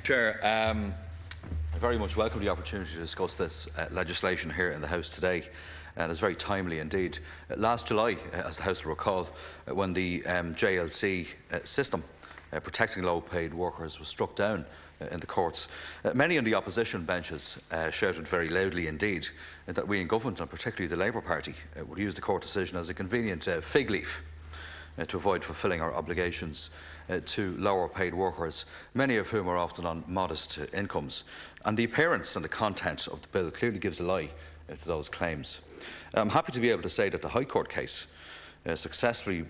Chair, I very much welcome the opportunity to discuss this legislation here in the House today, and it's very timely indeed. Last July, as the House will recall, when the JLC system protecting low-paid workers was struck down in the courts, many on the opposition benches shouted very loudly indeed that we in government, and particularly the Labour Party, would use the court decision as a convenient fig leaf to avoid fulfilling our obligations to lower paid workers, many of whom are often on modest incomes. And the appearance and the content of the bill clearly gives a lie to those claims. I'm happy to be able to say that the High Court case, successfully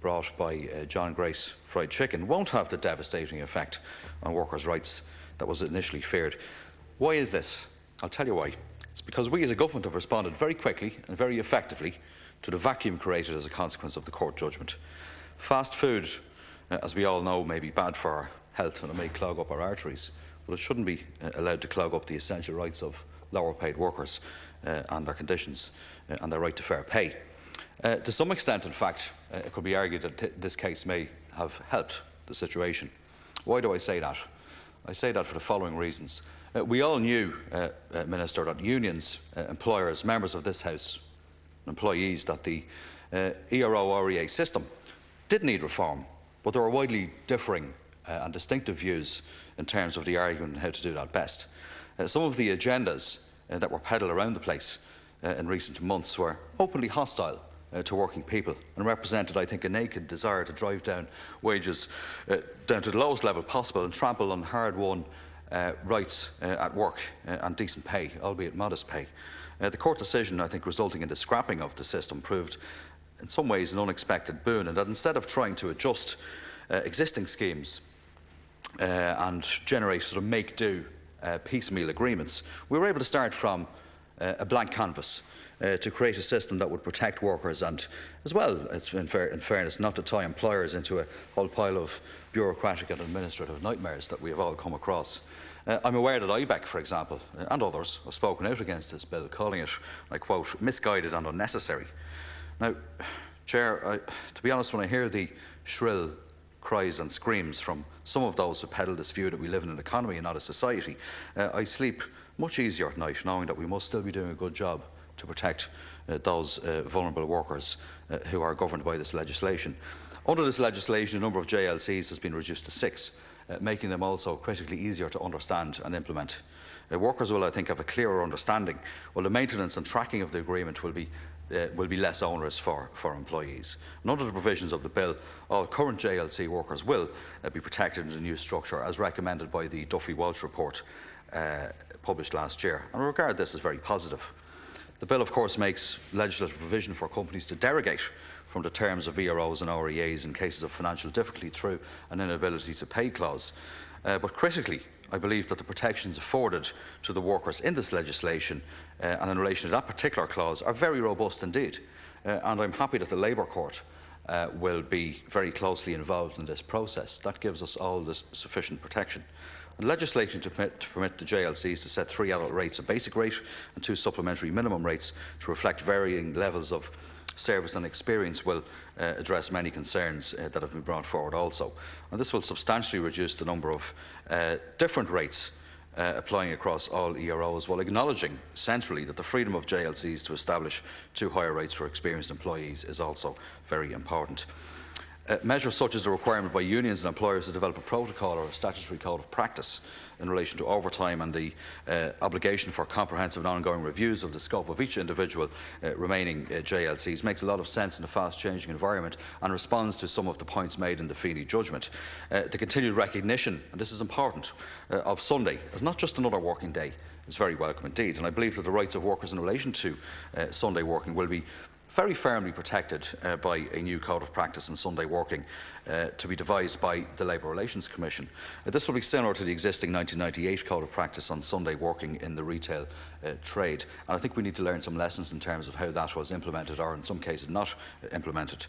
brought by John Grace Fried Chicken, won't have the devastating effect on workers' rights that was initially feared. Why is this? I'll tell you why. It's because we as a government have responded very quickly and very effectively to the vacuum created as a consequence of the court judgment. Fast food, as we all know, may be bad for our health and it may clog up our arteries, but it shouldn't be allowed to clog up the essential rights of lower paid workers and their conditions and their right to fair pay. To some extent, in fact, it could be argued that this case may have helped the situation. Why do I say that? I say that for the following reasons. We all knew, Minister, that unions, employers, members of this House, employees, that the ERO-REA system did need reform, but there were widely differing and distinctive views in terms of the argument on how to do that best. Some of the agendas that were peddled around the place in recent months were openly hostile to working people and represented, I think, a naked desire to drive down wages down to the lowest level possible and trample on hard-won rights at work and decent pay, albeit modest pay. The court decision, I think, resulting in the scrapping of the system proved in some ways an unexpected boon, and that instead of trying to adjust existing schemes and generate sort of make-do piecemeal agreements, we were able to start from a blank canvas to create a system that would protect workers and, as well, it's in fairness, not to tie employers into a whole pile of bureaucratic and administrative nightmares that we have all come across. I'm aware that IBEC, for example, and others have spoken out against this bill, calling it, I quote, misguided and unnecessary. Now, Chair, to be honest, when I hear the shrill cries and screams from some of those who peddle this view that we live in an economy and not a society, I sleep much easier at night knowing that we must still be doing a good job to protect those vulnerable workers who are governed by this legislation. Under this legislation, the number of JLCs has been reduced to 6, making them also critically easier to understand and implement. Workers will, I think, have a clearer understanding, while the maintenance and tracking of the agreement will be less onerous for employees. And under the provisions of the bill, all current JLC workers will be protected in the new structure as recommended by the Duffy-Walsh report published last year. And I regard this as very positive. The bill, of course, makes legislative provision for companies to derogate from the terms of EROs and REAs in cases of financial difficulty through an inability to pay clause. But critically, I believe that the protections afforded to the workers in this legislation and in relation to that particular clause are very robust indeed. And I'm happy that the Labour Court will be very closely involved in this process. That gives us all this sufficient protection. And legislation to permit the JLCs to set 3 adult rates, a basic rate and 2 supplementary minimum rates to reflect varying levels of service and experience will address many concerns that have been brought forward also. And this will substantially reduce the number of different rates applying across all EROs, while acknowledging centrally that the freedom of JLCs to establish 2 higher rates for experienced employees is also very important. Measures such as the requirement by unions and employers to develop a protocol or a statutory code of practice in relation to overtime and the obligation for comprehensive and ongoing reviews of the scope of each individual remaining JLCs makes a lot of sense in a fast-changing environment and responds to some of the points made in the Feeney judgment. The continued recognition, and this is important, of Sunday as not just another working day is very welcome indeed, and I believe that the rights of workers in relation to Sunday working will be very firmly protected by a new code of practice on Sunday working to be devised by the Labour Relations Commission. This will be similar to the existing 1998 code of practice on Sunday working in the retail trade, and I think we need to learn some lessons in terms of how that was implemented, or in some cases not implemented.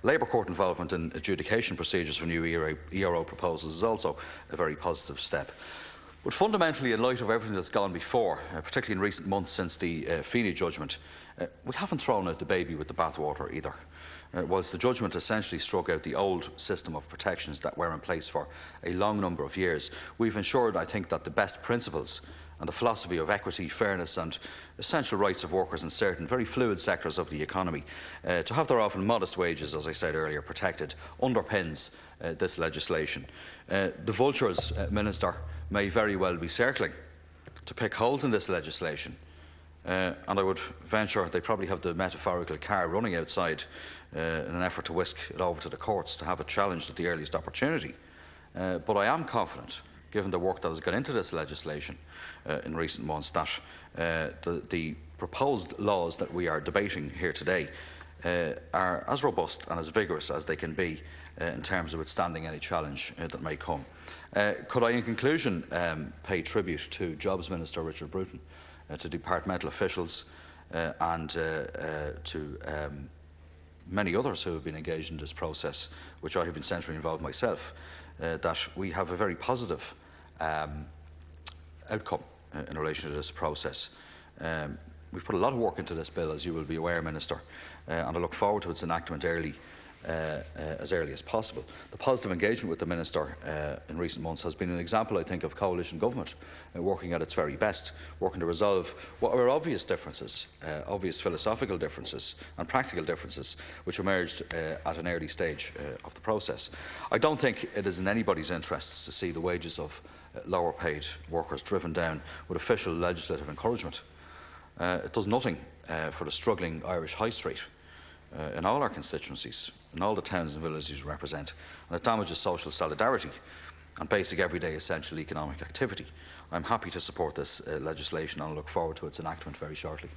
Labour Court involvement in adjudication procedures for new ERO proposals is also a very positive step. But fundamentally, in light of everything that's gone before, particularly in recent months since the Feeney judgment, we haven't thrown out the baby with the bathwater either. Whilst the judgment essentially struck out the old system of protections that were in place for a long number of years, we've ensured, I think, that the best principles and the philosophy of equity, fairness and essential rights of workers in certain very fluid sectors of the economy to have their often modest wages, as I said earlier, protected, underpins this legislation. The vultures, Minister, may very well be circling to pick holes in this legislation. And I would venture they probably have the metaphorical car running outside in an effort to whisk it over to the courts to have it challenged at the earliest opportunity. But I am confident, given the work that has gone into this legislation in recent months, that the proposed laws that we are debating here today are as robust and as vigorous as they can be in terms of withstanding any challenge that may come. Could I, in conclusion, pay tribute to Jobs Minister Richard Bruton, to departmental officials and to many others who have been engaged in this process, which I have been centrally involved myself, that we have a very positive outcome in relation to this process. We've put a lot of work into this bill, as you will be aware, Minister, and I look forward to its enactment as early as possible. The positive engagement with the Minister in recent months has been an example, I think, of coalition government working at its very best, working to resolve what are obvious differences, obvious philosophical differences and practical differences which emerged at an early stage of the process. I don't think it is in anybody's interests to see the wages of lower paid workers driven down with official legislative encouragement. It does nothing for the struggling Irish high street in all our constituencies, in all the towns and villages we represent, and it damages social solidarity and basic everyday essential economic activity. I'm happy to support this legislation and I look forward to its enactment very shortly.